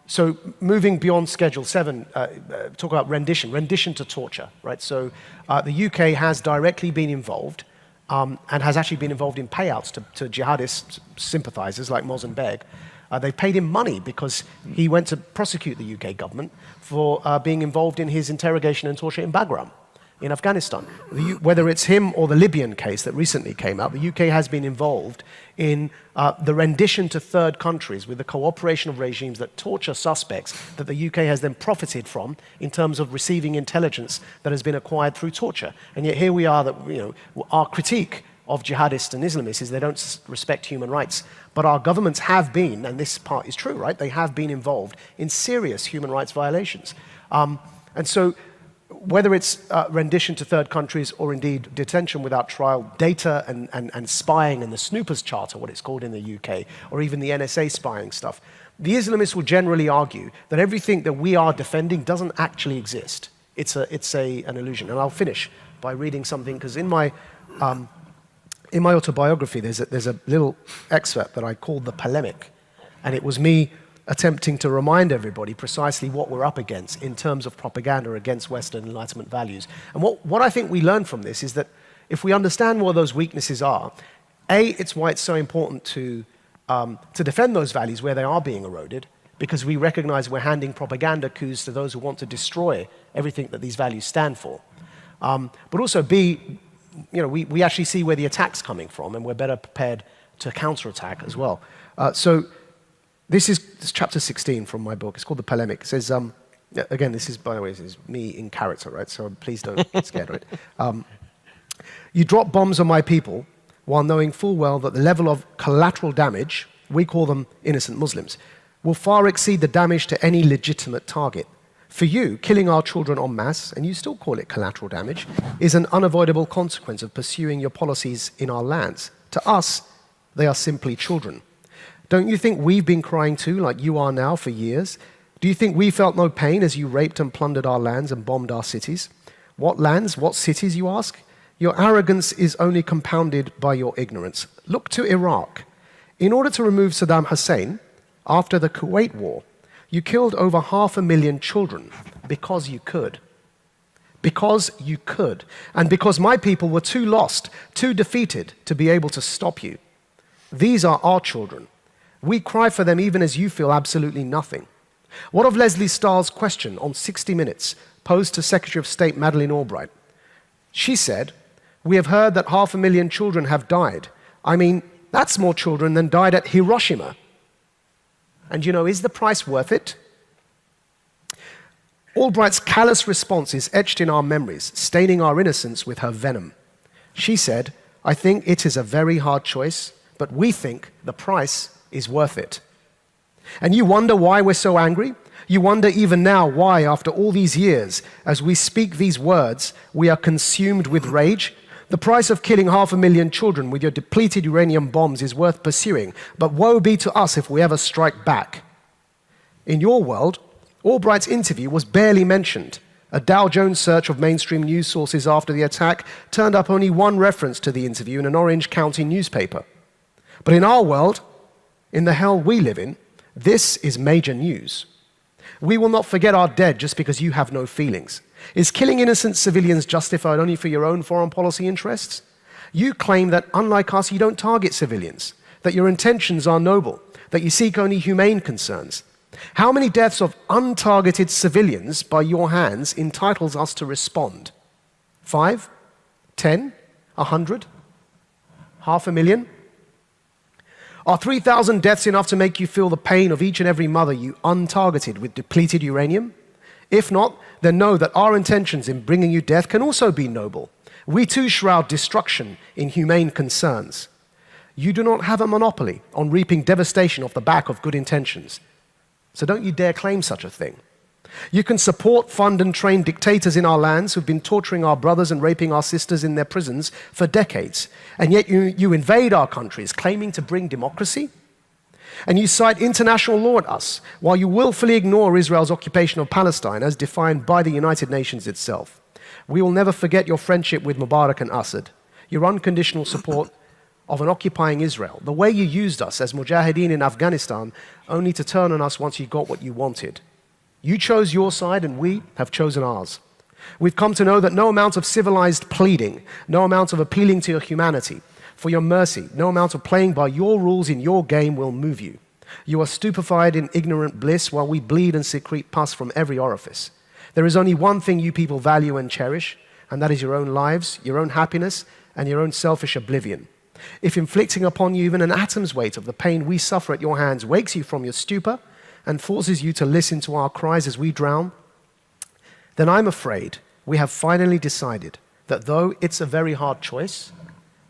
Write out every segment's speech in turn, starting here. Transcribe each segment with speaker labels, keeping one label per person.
Speaker 1: So moving beyond Schedule 7, talk about rendition to torture, right? So the UK has directly been involved and has actually been involved in payouts to jihadist sympathizers like Mohsen Beg. They paid him money because he went to prosecute the UK government for being involved in his interrogation and torture in Bagram, in Afghanistan. Whether it's him or the Libyan case that recently came out, the UK has been involved in the rendition to third countries with the cooperation of regimes that torture suspects that the UK has then profited from in terms of receiving intelligence that has been acquired through torture. And yet here we are, that our critique of jihadists and Islamists is they don't respect human rights. But our governments have been, and this part is true, right? They have been involved in serious human rights violations. And so whether it's rendition to third countries or indeed detention without trial, data and spying and the Snoopers Charter, what it's called in the UK, or even the NSA spying stuff, the Islamists will generally argue that everything that we are defending doesn't actually exist. It's an illusion. And I'll finish by reading something, because in my autobiography, there's a little excerpt that I called The Polemic, and it was me attempting to remind everybody precisely what we're up against in terms of propaganda against Western Enlightenment values. And what I think we learn from this is that if we understand what those weaknesses are, it's why it's so important to defend those values where they are being eroded, because we recognize we're handing propaganda coups to those who want to destroy everything that these values stand for. But also B, we actually see where the attack's coming from, and we're better prepared to counterattack as well. So this is chapter 16 from my book. It's called The Polemic. It says, again, this is, by the way, this is me in character, right? So please don't get scared of it. You drop bombs on my people while knowing full well that the level of collateral damage, we call them innocent Muslims, will far exceed the damage to any legitimate target. For you, killing our children en masse, and you still call it collateral damage, is an unavoidable consequence of pursuing your policies in our lands. To us, they are simply children. Don't you think we've been crying too, like you are now, for years? Do you think we felt no pain as you raped and plundered our lands and bombed our cities? What lands, what cities, you ask? Your arrogance is only compounded by your ignorance. Look to Iraq. In order to remove Saddam Hussein, after the Kuwait War, you killed over 500,000 children because you could. Because you could. And because my people were too lost, too defeated to be able to stop you. These are our children. We cry for them even as you feel absolutely nothing. What of Leslie Stahl's question on 60 Minutes, posed to Secretary of State Madeleine Albright? She said, "We have heard that 500,000 children have died. I mean, that's more children than died at Hiroshima. And is the price worth it?" Albright's callous response is etched in our memories, staining our innocence with her venom. She said, "I think it is a very hard choice, but we think the price is worth it." And you wonder why we're so angry? You wonder even now why, after all these years, as we speak these words, we are consumed with rage? The price of killing 500,000 children with your depleted uranium bombs is worth pursuing, but woe be to us if we ever strike back. In your world, Albright's interview was barely mentioned. A Dow Jones search of mainstream news sources after the attack turned up only one reference to the interview in an Orange County newspaper. But in our world, in the hell we live in, this is major news. We will not forget our dead just because you have no feelings. Is killing innocent civilians justified only for your own foreign policy interests? You claim that, unlike us, you don't target civilians, that your intentions are noble, that you seek only humane concerns. How many deaths of untargeted civilians by your hands entitles us to respond? 5? 10? 100? 500,000? Are 3,000 deaths enough to make you feel the pain of each and every mother you untargeted with depleted uranium? If not, then know that our intentions in bringing you death can also be noble. We too shroud destruction in humane concerns. You do not have a monopoly on reaping devastation off the back of good intentions. So don't you dare claim such a thing. You can support, fund, and train dictators in our lands who've been torturing our brothers and raping our sisters in their prisons for decades. And yet you invade our countries claiming to bring democracy? And you cite international law at us while you willfully ignore Israel's occupation of Palestine as defined by the United Nations itself. We will never forget your friendship with Mubarak and Assad, your unconditional support of an occupying Israel, the way you used us as mujahideen in Afghanistan, only to turn on us once you got what you wanted. You chose your side and we have chosen ours. We've come to know that no amount of civilized pleading, no amount of appealing to your humanity, for your mercy, no amount of playing by your rules in your game will move you. You are stupefied in ignorant bliss while we bleed and secrete pus from every orifice. There is only one thing you people value and cherish, and that is your own lives, your own happiness, and your own selfish oblivion. If inflicting upon you even an atom's weight of the pain we suffer at your hands wakes you from your stupor and forces you to listen to our cries as we drown, then I'm afraid we have finally decided that though it's a very hard choice,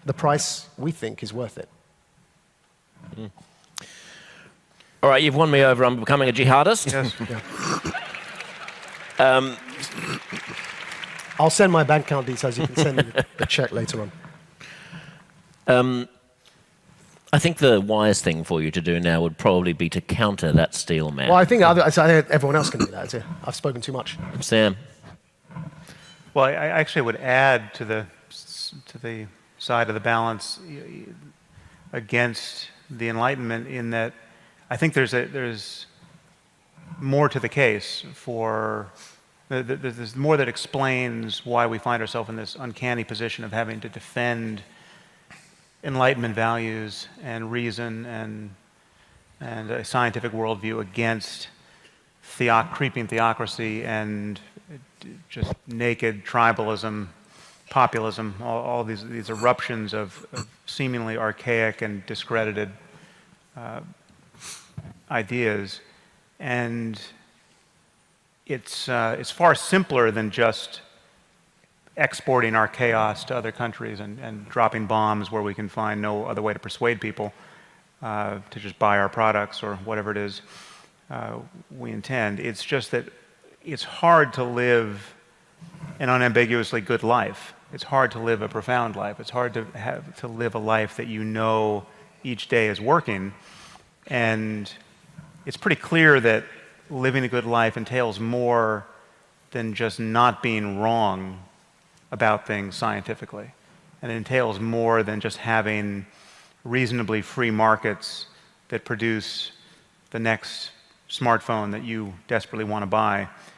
Speaker 1: the price we think is worth it.
Speaker 2: Mm. All right, you've won me over. I'm becoming a jihadist.
Speaker 1: Yes. Yeah. I'll send my bank account details. You can send me the check later on.
Speaker 2: I think the wise thing for you to do now would probably be to counter that steel man.
Speaker 1: Well, I think everyone else can do that. I've spoken too much.
Speaker 2: Sam?
Speaker 3: Well, I actually would add to the side of the balance against the Enlightenment in that I think there's more to the case for... There's more that explains why we find ourselves in this uncanny position of having to defend Enlightenment values and reason and a scientific worldview against creeping theocracy and just naked tribalism, populism, all these eruptions of seemingly archaic and discredited ideas. And it's far simpler than just exporting our chaos to other countries and dropping bombs where we can find no other way to persuade people to just buy our products or whatever it is we intend. It's just that it's hard to live an unambiguously good life. It's hard to live a profound life. It's hard to live a life that you know each day is working. And it's pretty clear that living a good life entails more than just not being wrong about things scientifically. And it entails more than just having reasonably free markets that produce the next smartphone that you desperately want to buy.